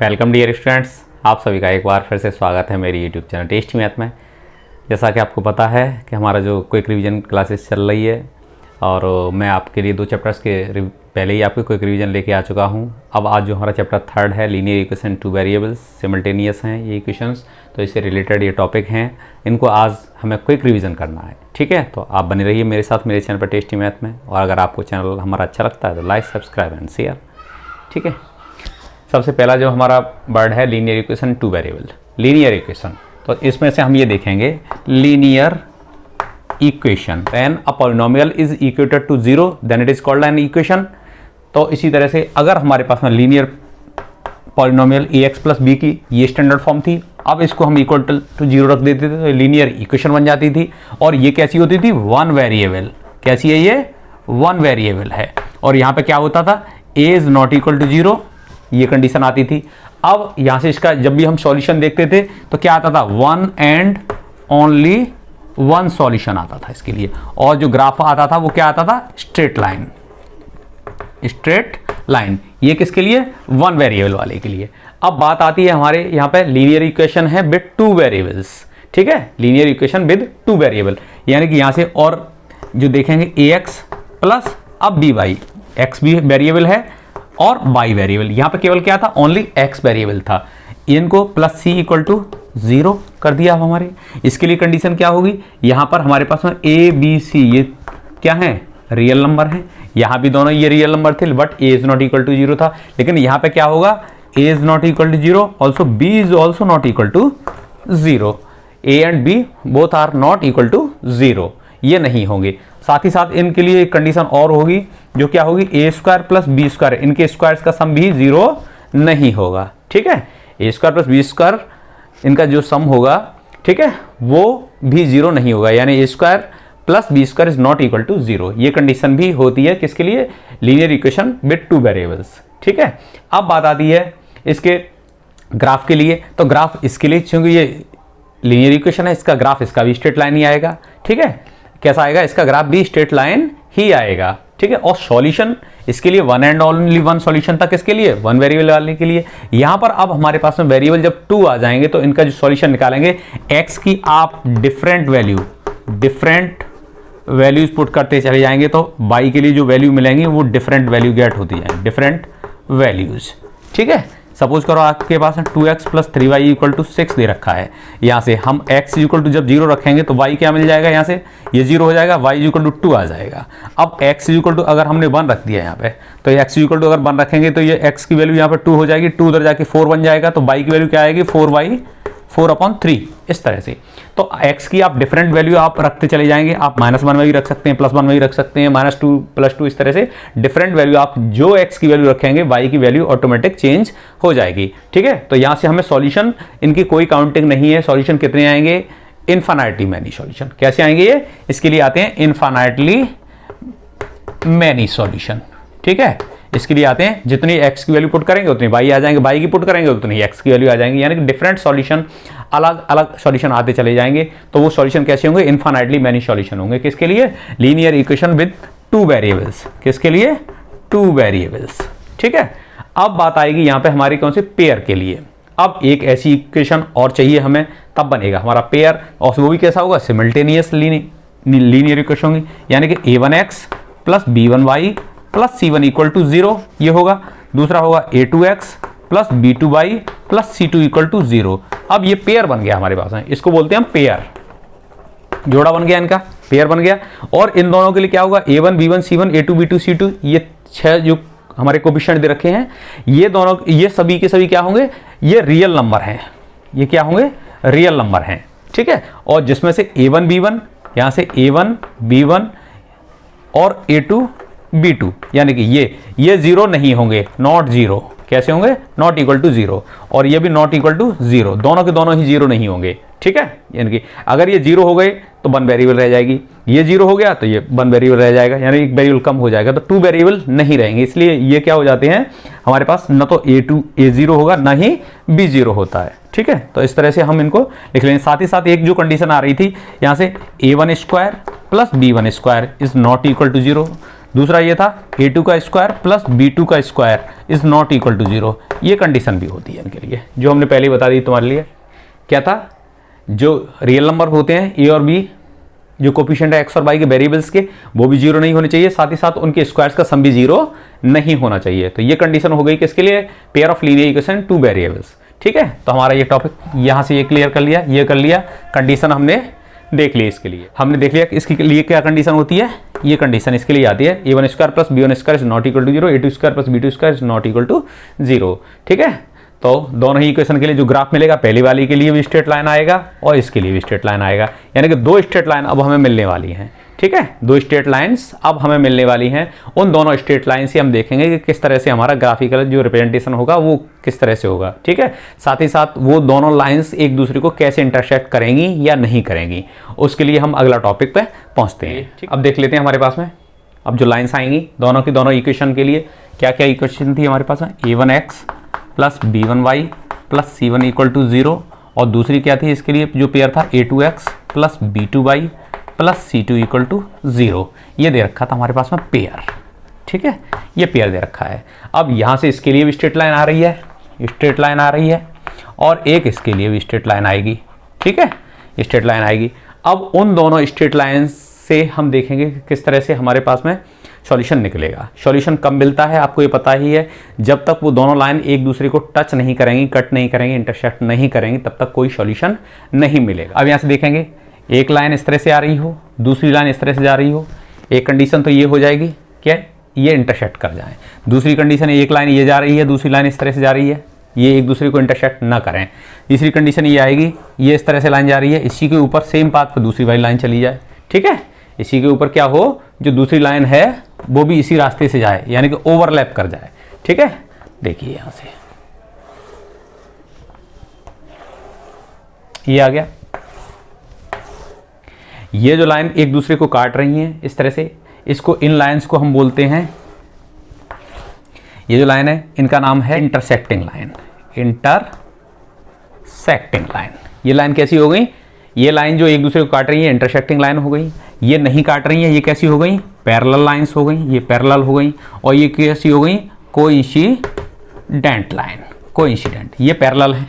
Welcome dear students, आप सभी का एक बार फिर से स्वागत है मेरी यूट्यूब चैनल टेस्टी मैथ में। जैसा कि आपको पता है कि हमारा जो क्विक रिवीजन क्लासेस चल रही है और मैं आपके लिए 2 चैप्टर्स के पहले ही आपको क्विक रिवीजन लेके आ चुका हूं। अब आज जो हमारा चैप्टर 3 है, लीनियर इक्वेशन 2 वेरिएबल्स सिमल्टेनियस हैं ये इक्वेशंस, तो इससे रिलेटेड ये टॉपिक हैं, इनको आज हमें क्विक रिवीजन करना है। ठीक है, तो आप बने रहिए मेरे साथ मेरे चैनल पर टेस्टी मैथ में। और अगर आपको चैनल हमारा अच्छा लगता है तो लाइक, सब्सक्राइब एंड शेयर। ठीक है, सबसे पहला जो हमारा वर्ड है linear equation 2 variable. Linear equation, तो इसमें से हम ये देखेंगे linear equation when a polynomial is equated to 0 then it is called an equation. तो इसी तरह से अगर हमारे पास में linear polynomial ax plus b की ये स्टैंडर्ड फॉर्म थी, अब इसको हम इक्वल टू 0 रख देते थे तो लीनियर इक्वेशन बन जाती थी। और ये कैसी होती थी? 1 वेरिएबल। कैसी है ये? 1 वेरिएबल है। और यहाँ पे क्या होता था? a is not equal to 0, ये कंडीशन आती थी। अब यहां से इसका जब भी हम सॉल्यूशन देखते थे तो क्या आता था? 1 एंड ओनली 1 सॉल्यूशन आता था इसके लिए। और जो ग्राफ आता था वो क्या आता था? Straight line. स्ट्रेट लाइन ये किसके लिए? 1 वेरिएबल वाले के लिए। अब बात आती है हमारे यहाँ पे लीनियर इक्वेशन है विद 2 वेरिएबल्स। ठीक है, लीनियर इक्वेशन विद 2 वेरिएबल, यानी कि यहाँ से और जो देखेंगे ax प्लस अब by, x भी वेरिएबल है और y वेरिएबल। यहाँ पे केवल क्या था? ओनली x वेरिएबल था। इनको प्लस सी इक्वल टू 0 कर दिया हमारे। इसके लिए कंडीशन क्या होगी? यहाँ पर हमारे पास में a b c ये क्या है? रियल नंबर है। यहाँ भी दोनों ये रियल नंबर थे but a is not equal to 0 था। लेकिन यहाँ पे क्या होगा? a is not equal to 0, also b is also not equal to 0। a and b both are not equal to 0, ये नहीं होंगे। साथ ही साथ इनके लिए एक कंडीशन और होगी, जो क्या होगी? ए स्क्वायर प्लस बी स्क्वायर, इनके स्क्वायर्स का सम भी 0 नहीं होगा। ठीक है, ए स्क्वायर प्लस बी स्क्वायर इनका जो सम होगा, ठीक है, वो भी 0 नहीं होगा, यानी A square plus B square is not equal to 0। ये कंडीशन भी होती है किसके लिए? Linear equation with 2 variables. ठीक है, अब बात आती है इसके ग्राफ के लिए। तो ग्राफ इसके लिए, क्योंकि ये लीनियर इक्वेशन है, इसका ग्राफ इसका भी स्ट्रेट लाइन ही आएगा। ठीक है, कैसा आएगा? इसका ग्राफ भी स्ट्रेट लाइन ही आएगा। ठीक है, और सॉल्यूशन इसके लिए 1 एंड ओनली 1 सॉल्यूशन था। किसके लिए? 1 वेरिएबल वाले के लिए। यहां पर अब हमारे पास में वेरिएबल जब 2 आ जाएंगे तो इनका जो सॉल्यूशन निकालेंगे, x की आप डिफरेंट वैल्यूज पुट करते चले जाएंगे तो y के लिए जो वैल्यू मिलेंगी वो डिफरेंट वैल्यू गेट होती है, डिफरेंट वैल्यूज। ठीक है, सपोज करो आपके पास 2x plus 3y equal to 6 दे रखा है। यहाँ से हम x इक्वल टू जब 0 रखेंगे तो y क्या मिल जाएगा? यहाँ से ये 0 हो जाएगा, y इक्वल टू 2 आ जाएगा। अब x इक्वल टू अगर हमने 1 रख दिया यहाँ पे, तो x इक्वल टू अगर 1 रखेंगे तो ये x की वैल्यू यहाँ पे 2 हो जाएगी, 2 उधर जाके 4 बन जाएगा, तो y की वैल्यू क्या आएगी? 4y 4/3। इस तरह से तो x की आप डिफरेंट वैल्यू आप रखते चले जाएंगे। आप -1 में भी रख सकते हैं, +1 में भी रख सकते हैं, -2 +2, इस तरह से डिफरेंट वैल्यू आप जो x की वैल्यू रखेंगे y की वैल्यू ऑटोमेटिक चेंज हो जाएगी। ठीक है, तो यहां से हमें सॉल्यूशन, इनकी कोई काउंटिंग नहीं है। सॉल्यूशन कितने आएंगे? Infinitely many solution. कैसे आएंगे ये? इसके लिए आते हैं इनफाइनाइटली मैनी सॉल्यूशन। ठीक है, इसके लिए आते हैं जितनी x की वैल्यू पुट करेंगे उतनी y आ जाएंगे, y की पुट करेंगे उतनी x की वैल्यू आ जाएंगी, यानी कि डिफरेंट सॉल्यूशन, अलग अलग सॉल्यूशन आते चले जाएंगे। तो वो सॉल्यूशन कैसे होंगे? इनफाइनाइटली मैनी सॉल्यूशन होंगे। किसके लिए? Linear equation with 2 variables. किसके लिए? 2 वेरिएबल्स। ठीक है, अब बात आएगी यहाँ पे हमारी कौन सी? पेयर के लिए। अब एक ऐसी इक्वेशन और चाहिए हमें, तब बनेगा हमारा पेयर। और वो भी कैसा होगा? सिमल्टेनियस लीनियर इक्वेशन होगी, यानी कि a1x plus b1y plus c1 equal to 0 ये होगा। दूसरा होगा a2x plus b2y plus c2 equal to 0। अब ये पेयर बन गया हमारे पास है, इसको बोलते हैं हम पेयर। जोड़ा बन गया, इनका पेयर बन गया। और इन दोनों के लिए क्या होगा? a1 b1 c1 a2 b2 c2, ये 6 जो हमारे कोएफिशिएंट दे रखे हैं, ये दोनों, ये सभी के सभी क्या होंगे? ये रियल नंबर हैं। ये क्या होंगे? रियल नंबर हैं। ठीक है, और जिसमें से a1 b1, यहाँ से a1 b1 और a2 b2, यानी कि ये 0 नहीं होंगे, नॉट 0। कैसे होंगे? Not equal to 0। और ये भी नॉट इक्वल टू 0, दोनों के दोनों ही 0 नहीं होंगे। ठीक है, यानी कि अगर ये 0 हो गए तो 1 वेरिएबल रह जाएगी, ये 0 हो गया तो ये 1 वेरिएबल रह जाएगा, यानी एक वेरिएबल कम हो जाएगा, तो 2 वेरिएबल नहीं रहेंगे। इसलिए ये क्या हो जाते हैं हमारे पास? न तो a0 होगा, ना ही b0 होता है। ठीक है, तो इस तरह से हम इनको लिख लेंगे। साथ ही साथ एक जो कंडीशन आ रही थी यहाँ से, a1 square plus b1 square is not equal to 0। दूसरा ये था a2 का स्क्वायर प्लस b2 का square is not equal to 0। ये कंडीशन भी होती है इनके लिए, जो हमने पहले ही बता दी तुम्हारे लिए। क्या था, जो रियल नंबर होते हैं a और b, जो कोफिशिएंट है x और y के वेरिएबल्स के, वो भी 0 नहीं होने चाहिए, साथ ही साथ उनके स्क्वायर्स का सम भी 0 नहीं होना चाहिए। तो ये कंडीशन हो गई किसके लिए, pair of linear equation two variables. ठीक है, तो हमारा ये टॉपिक यहाँ से ये क्लियर कर लिया, ये कर लिया, कंडीशन हमने देख ली। इसके लिए हमने देख लिया कि इसके लिए क्या कंडीशन होती है, ये कंडीशन इसके लिए आती है a1 square plus b1 square is not equal to 0, a2 square plus b2 square is not equal to 0। ठीक है, तो दोनों ही इक्वेशन के लिए जो ग्राफ मिलेगा, पहली वाली के लिए भी स्ट्रेट लाइन आएगा और इसके लिए भी स्ट्रेट लाइन आएगा, यानी कि दो स्ट्रेट लाइन अब हमें मिलने वाली हैं। ठीक है, दो स्ट्रेट लाइंस अब हमें मिलने वाली हैं। उन दोनों स्ट्रेट लाइन से हम देखेंगे कि किस तरह से हमारा ग्राफिकल जो रिप्रेजेंटेशन होगा वो किस तरह से होगा। ठीक है, साथ ही साथ वो दोनों लाइंस एक दूसरे को कैसे इंटरसेक्ट करेंगी या नहीं करेंगी, उसके लिए हम अगला टॉपिक पे पहुंचते हैं। अब देख लेते हैं हमारे पास में अब जो लाइंस आएंगी दोनों की दोनों इक्वेशन के लिए, क्या क्या इक्वेशन थी हमारे पास में, a1x plus b1y plus c1 equal to 0, और दूसरी क्या थी इसके लिए जो पेयर था a2x plus b2y plus c2 equal to 0। ये दे रखा था हमारे पास में पेयर। ठीक है, ये पेयर दे रखा है। अब यहाँ से इसके लिए भी स्ट्रेट लाइन आ रही है, स्ट्रेट लाइन आ रही है, और एक इसके लिए भी स्ट्रेट लाइन आएगी। ठीक है, स्ट्रेट लाइन आएगी। अब उन दोनों स्ट्रेट लाइन से हम देखेंगे कि किस तरह से हमारे पास में सॉल्यूशन निकलेगा। सॉल्यूशन कब मिलता है आपको ये पता ही है, जब तक वो दोनों लाइन एक दूसरे को टच नहीं करेंगी, कट नहीं करेंगी, इंटरसेक्ट नहीं करेंगी, तब तक कोई सॉल्यूशन नहीं मिलेगा। अब यहाँ से देखेंगे एक लाइन इस तरह से आ रही हो, दूसरी लाइन इस तरह से जा रही हो, एक कंडीशन तो ये हो जाएगी क्या, ये इंटरसेक्ट कर जाएं। दूसरी कंडीशन, एक लाइन ये जा रही है, दूसरी लाइन इस तरह से जा रही है, ये एक दूसरे को इंटरसेक्ट ना करें। तीसरी कंडीशन ये आएगी, ये इस तरह से लाइन जा रही है, इसी के ऊपर सेम पाथ पर दूसरी वाली लाइन चली जाए। ठीक है, इसी के ऊपर क्या हो, जो दूसरी लाइन है वो भी इसी रास्ते से जाए, यानी कि ओवरलैप कर जाए। ठीक है, देखिए यहां से ये आ गया, ये जो लाइन एक दूसरे को काट रही हैं इस तरह से, इसको, इन लाइंस को हम बोलते हैं, ये जो लाइन है इनका नाम है इंटरसेक्टिंग लाइन। इंटरसेक्टिंग लाइन, ये लाइन कैसी हो गई, ये लाइन जो एक दूसरे को काट रही है इंटरसेक्टिंग लाइन हो गई। ये नहीं काट रही है, ये कैसी हो गई, पैरेलल लाइंस हो गई, ये पैरेलल हो गई। और ये कैसी हो गई, कोइंसिडेंट लाइन, कोइंसिडेंट, ये पैरेलल है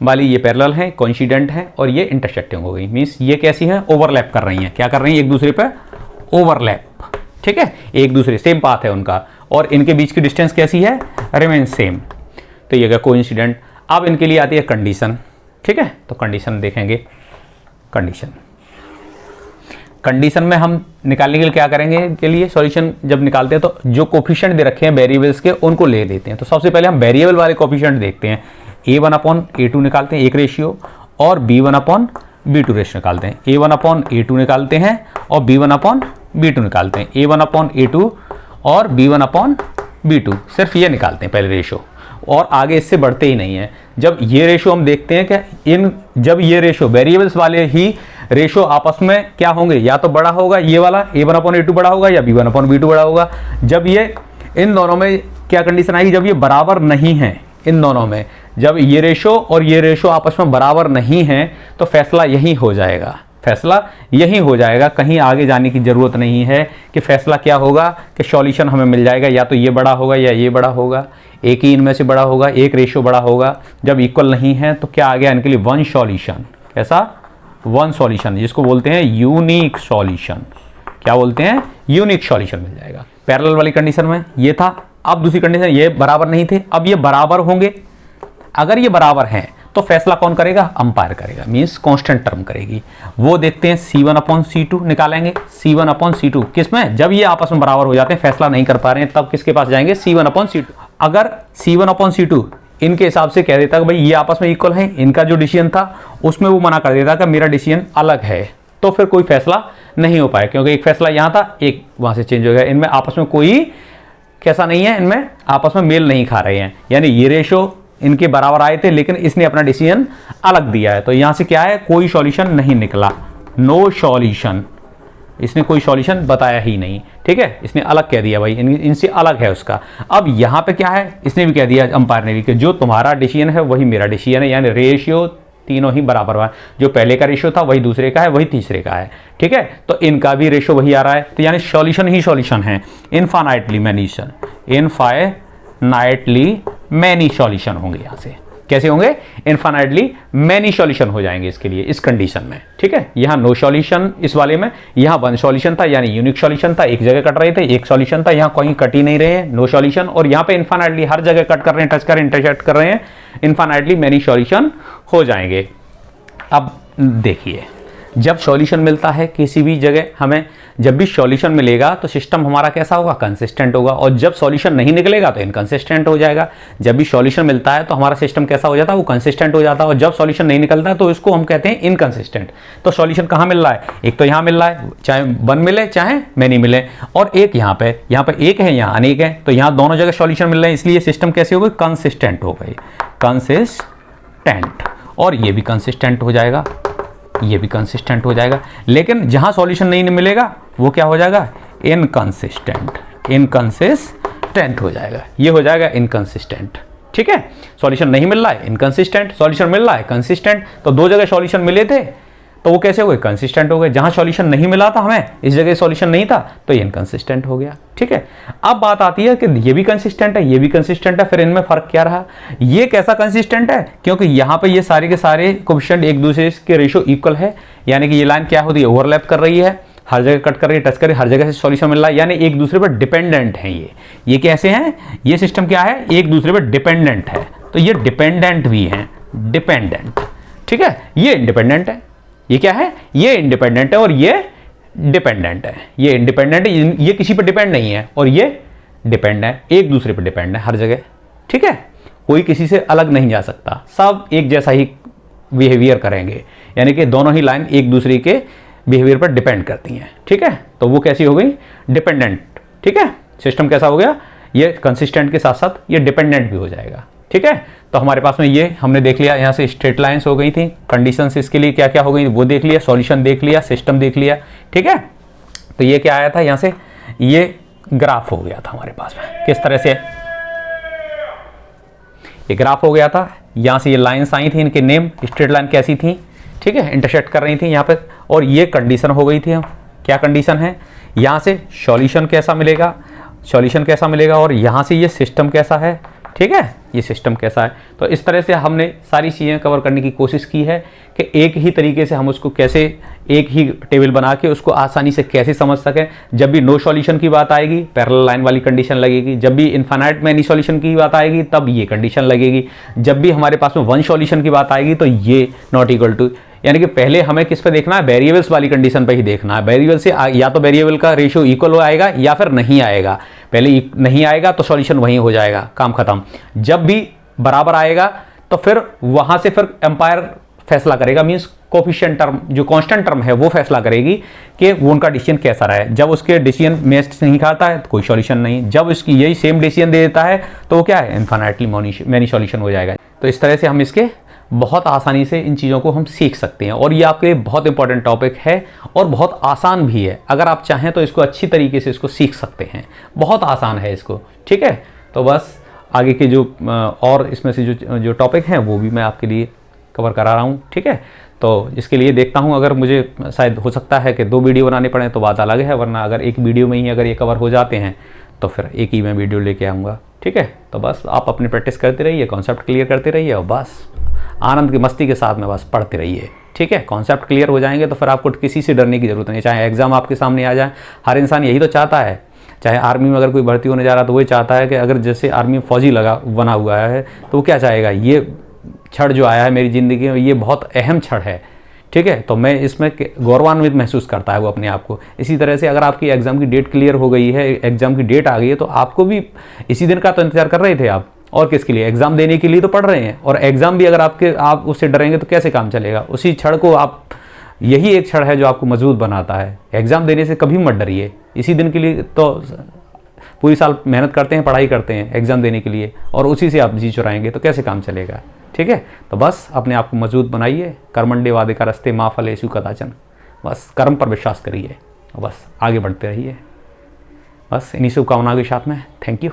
वाली, ये पैरेलल है, कोइंसिडेंट है, और ये इंटरसेक्टिंग हो गई। मींस ये कैसी है, ओवरलैप कर रही हैं। क्या कर रही हैं, एक दूसरे पे ओवरलैप। ठीक है, एक दूसरे, सेम पाथ है उनका, और इनके बीच की डिस्टेंस कैसी है, रिमेन सेम। तो ये क्या, कोइंसिडेंट। अब इनके लिए आती है कंडीशन। ठीक है, तो कंडीशन देखेंगे। कंडीशन में हम निकालने के लिए क्या करेंगे, के लिए सॉल्यूशन जब निकालते हैं तो जो कोफिशिएंट दे रखे हैं वेरिएबल्स के उनको ले लेते हैं। तो सबसे पहले हम वेरिएबल वाले कोफिशिएंट देखते हैं। a1/a2 निकालते हैं एक रेशियो, और b1/b2 रेशियो निकालते हैं। a1/a2 निकालते हैं और b1/b2 निकालते हैं। a1/a2 और b1/b2 सिर्फ ये निकालते हैं पहले रेशियो, और आगे इससे बढ़ते ही नहीं है। जब ये रेशियो हम देखते हैं कि जब ये रेशियो वेरिएबल्स वाले ही रेशियो आपस में क्या होंगे, या तो बड़ा होगा ये वाला a1/a2 बड़ा होगा, या b1/b2 बड़ा होगा। जब ये इन दोनों में क्या कंडीशन आएगी, जब ये बराबर नहीं है, इन दोनों में जब ये रेशियो और ये रेशियो आपस में बराबर नहीं है, तो फैसला यही हो जाएगा, फैसला यही हो जाएगा। कहीं आगे जाने की जरूरत नहीं है कि फैसला क्या होगा, कि सॉल्यूशन हमें मिल जाएगा, या तो ये बड़ा होगा या ये बड़ा होगा, एक ही इनमें से बड़ा होगा, एक रेशियो बड़ा होगा। जब इक्वल नहीं है तो क्या आ गया इनके लिए, वन सॉल्यूशन। कैसा, वन सॉल्यूशन, जिसको बोलते हैं यूनिक सॉल्यूशन। क्या बोलते हैं, यूनिक सॉल्यूशन मिल जाएगा। पैरेलल वाली कंडीशन में ये था। अब दूसरी कंडीशन, ये बराबर नहीं थे, अब ये बराबर होंगे। अगर ये बराबर हैं तो फैसला कौन करेगा, अंपायर करेगा, मींस कांस्टेंट टर्म करेगी। वो देखते हैं c1/c2 निकालेंगे। c1/c2 किसमें, जब ये आपस में बराबर हो जाते हैं, फैसला नहीं कर पा रहे हैं, तब किसके पास जाएंगे, c1/c2। अगर c1/c2 इनके हिसाब से कह देता कि भाई ये आपस में इक्वल है, इनका जो डिसीजन था उसमें वो मना कर देता कि मेरा डिसीजन अलग है, तो फिर कोई फैसला नहीं हो पाया, क्योंकि एक फैसला यहाँ था, एक वहां से चेंज हो गया। इनमें आपस में कोई कैसा नहीं है, इनमें आपस में मेल नहीं खा रहे हैं, यानी ये रेशो इनके बराबर आए थे, लेकिन इसने अपना डिसीजन अलग दिया है। तो यहां से क्या है, कोई सॉल्यूशन नहीं निकला, नो सॉल्यूशन। इसने कोई सॉल्यूशन बताया ही नहीं। ठीक है, इसने अलग कह दिया भाई, इनसे अलग है उसका। अब यहाँ पे क्या है, इसने भी कह दिया, अंपायर ने भी, कि जो तुम्हारा डिसीजन है वही मेरा डिसीजन है, यानी रेशियो तीनों ही बराबर है। जो पहले का रेशो था वही दूसरे का है, वही तीसरे का है, ठीक है। तो इनका भी रेशो वही आ रहा है, तो यानी सॉल्यूशन ही सॉल्यूशन है। इनफाइनाइटली मैनी सॉल्यूशन होंगे। यहाँ से कैसे होंगे? इनफाइनाइटली मैनी सॉल्यूशन हो जाएंगे इसके लिए, इस कंडीशन में, ठीक है। यहाँ नो सॉल्यूशन इस वाले में, यहाँ वन सॉल्यूशन था यानी यूनिक सॉल्यूशन था, एक जगह कट रहे थे, एक सॉल्यूशन था, यहाँ कहीं कट ही नहीं रहे हैं, नो सॉल्यूशन। और यहाँ पे इनफाइनाइटली हर जगह कट कर रहे हैं, टच कर रहे हैं, इंटरसेक्ट कर रहे हैं, इनफाइनाइटली मैनी सॉल्यूशन हो जाएंगे। अब देखिए, जब सॉल्यूशन मिलता है किसी भी जगह हमें, जब भी सॉल्यूशन मिलेगा तो सिस्टम हमारा कैसा होगा? कंसिस्टेंट होगा। और जब सॉल्यूशन नहीं निकलेगा तो इनकंसिस्टेंट हो जाएगा। जब भी सॉल्यूशन मिलता है तो हमारा सिस्टम कैसा हो जाता है? वो कंसिस्टेंट हो जाता है। और जब सॉल्यूशन नहीं निकलता है तो इसको हम कहते हैं इनकंसिस्टेंट। तो सॉल्यूशन कहाँ मिल रहा है? एक तो यहाँ मिल रहा है, चाहे वन मिले चाहे मैनी मिले, और एक यहाँ पे एक है, यहाँ अनेक है, तो यहाँ दोनों जगह सॉल्यूशन मिल रहे हैं, इसलिए सिस्टम कैसे हो गई? कंसिस्टेंट हो गई, कंसिस्टेंट। और ये भी कंसिस्टेंट हो जाएगा, ये भी कंसिस्टेंट हो जाएगा। लेकिन जहां सॉल्यूशन नहीं मिलेगा वो क्या हो जाएगा? इनकंसिस्टेंट हो जाएगा, ये हो जाएगा इनकंसिस्टेंट, ठीक है। सॉल्यूशन नहीं मिल रहा है इनकंसिस्टेंट, सॉल्यूशन मिल रहा है कंसिस्टेंट। तो दो जगह सॉल्यूशन मिले थे तो वो कैसे हो गए? कंसिस्टेंट हो गए। जहां सॉल्यूशन नहीं मिला था हमें, इस जगह सॉल्यूशन नहीं था, तो ये इनकंसिस्टेंट हो गया, ठीक है। अब बात आती है कि ये भी कंसिस्टेंट है, ये भी कंसिस्टेंट है, फिर इनमें फर्क क्या रहा? ये कैसा कंसिस्टेंट है? क्योंकि यहां पे ये सारे के सारे कोएफिशिएंट एक दूसरे के रेशो इक्वल है, यानी कि ये लाइन क्या होती है? ओवरलैप कर रही है, हर जगह कट कर रही है, टच कर रही है, हर जगह से सॉल्यूशन मिल रहा है, यानी एक दूसरे पर डिपेंडेंट है। ये कैसे हैं? ये सिस्टम क्या है? एक दूसरे पर डिपेंडेंट है। तो ये डिपेंडेंट भी है, डिपेंडेंट, ठीक है। ये इंडिपेंडेंट है, ये क्या है? ये इंडिपेंडेंट है और ये डिपेंडेंट है। ये इंडिपेंडेंट है, ये किसी पर डिपेंड नहीं है, और ये डिपेंड है, एक दूसरे पर डिपेंड है हर जगह, ठीक है। कोई किसी से अलग नहीं जा सकता, सब एक जैसा ही बिहेवियर करेंगे, यानी कि दोनों ही लाइन एक दूसरे के बिहेवियर पर डिपेंड करती हैं, ठीक है। तो वो कैसी हो गई? डिपेंडेंट, ठीक है। सिस्टम कैसा हो गया? ये कंसिस्टेंट के साथ साथ ये डिपेंडेंट भी हो जाएगा, ठीक है। तो हमारे पास में ये हमने देख लिया, यहाँ से स्ट्रेट लाइंस हो गई थी, कंडीशंस इसके लिए क्या क्या हो गई वो देख लिया, सॉल्यूशन देख लिया, सिस्टम देख लिया, ठीक है। तो ये क्या आया था? यहाँ से ये ग्राफ हो गया था हमारे पास में, किस तरह से ये ग्राफ हो गया था। यहाँ से ये लाइन्स आई थी, इनके नेम, स्ट्रेट लाइन कैसी थी, ठीक है, इंटरसेक्ट कर रही थी यहाँ पे, और ये कंडीशन हो गई थी। क्या कंडीशन है? यहाँ से सॉल्यूशन कैसा मिलेगा, और यहाँ से ये सिस्टम कैसा है, ठीक है, ये सिस्टम कैसा है। तो इस तरह से हमने सारी चीज़ें कवर करने की कोशिश की है कि एक ही तरीके से हम उसको कैसे, एक ही टेबल बना के उसको आसानी से कैसे समझ सकें। जब भी नो सॉल्यूशन की बात आएगी पैरेलल लाइन वाली कंडीशन लगेगी, जब भी इनफाइनाइट मैनी सॉल्यूशन की बात आएगी तब ये कंडीशन लगेगी, जब भी हमारे पास में वन सॉल्यूशन की बात आएगी तो ये नॉट इक्वल टू, यानी कि पहले हमें किस पे देखना है? वेरिएबल्स वाली कंडीशन पे ही देखना है। वेरिएबल से या तो वेरिएबल का रेशियो इक्वल आएगा या फिर नहीं आएगा। पहले नहीं आएगा तो सॉल्यूशन वहीं हो जाएगा, काम खत्म। जब भी बराबर आएगा तो फिर वहां से फिर एम्पायर फैसला करेगा, मींस कोफिशिएंट टर्म जो कांस्टेंट टर्म है वो फैसला करेगी कि वो उनका डिसीजन कैसा रहा है। जब उसके डिसीजन मैच नहीं खाता है तो कोई सॉल्यूशन नहीं, जब उसकी यही सेम डिसीजन दे देता है तो वो क्या है? इनफाइनाइटली मैनी सॉल्यूशन हो जाएगा। तो इस तरह से हम इसके बहुत आसानी से इन चीज़ों को हम सीख सकते हैं, और ये आपके लिए बहुत इंपॉर्टेंट टॉपिक है और बहुत आसान भी है। अगर आप चाहें तो इसको अच्छी तरीके से इसको सीख सकते हैं, बहुत आसान है इसको, ठीक है। तो बस आगे के जो और इसमें से जो टॉपिक हैं वो भी मैं आपके लिए कवर करा रहा हूँ, ठीक है। तो इसके लिए देखता हूँ, अगर मुझे शायद हो सकता है कि 2 वीडियो बनाने पड़े तो बात अलग है, वरना अगर एक वीडियो में ही अगर ये कवर हो जाते हैं तो फिर एक ही मैं वीडियो लेके आऊँगा, ठीक है। तो बस आप अपनी प्रैक्टिस करते रहिए, कॉन्सेप्ट क्लियर करते रहिए, और बस आनंद की मस्ती के साथ में बस पढ़ते रहिए, ठीक है। कॉन्सेप्ट क्लियर हो जाएंगे तो फिर आपको किसी से डरने की जरूरत नहीं। चाहे एग्जाम आपके सामने आ जाए, हर इंसान यही तो चाहता है। चाहे आर्मी में अगर कोई भर्ती होने जा रहा है तो वही चाहता है कि अगर जैसे आर्मी में फौजी बना हुआ है तो वो क्या चाहेगा? ये क्षण जो आया है मेरी ज़िंदगी में ये बहुत अहम क्षण है, ठीक है। तो मैं इसमें गौरवान्वित महसूस करता है वो अपने आप को। इसी तरह से अगर आपकी एग्ज़ाम की डेट क्लियर हो गई है, एग्ज़ाम की डेट आ गई है, तो आपको भी इसी दिन का तो इंतजार कर रहे थे आप, और किसके लिए? एग्ज़ाम देने के लिए तो पढ़ रहे हैं। और एग्ज़ाम भी अगर आप उससे डरेंगे तो कैसे काम चलेगा? उसी क्षण को आप, यही एक क्षण है जो आपको मजबूत बनाता है। एग्ज़ाम देने से कभी मत डरिए, इसी दिन के लिए तो पूरी साल मेहनत करते हैं, पढ़ाई करते हैं एग्ज़ाम देने के लिए, और उसी से आप जी चुराएंगे तो कैसे काम चलेगा, ठीक है। तो बस अपने आप को मजबूत बनाइए। कर्मण्डे वादे का रस्ते मा फलेषु कदाचन, बस कर्म पर विश्वास करिए और बस आगे बढ़ते रहिए। बस इन्हीं शुभकामनाओं के साथ में थैंक यू।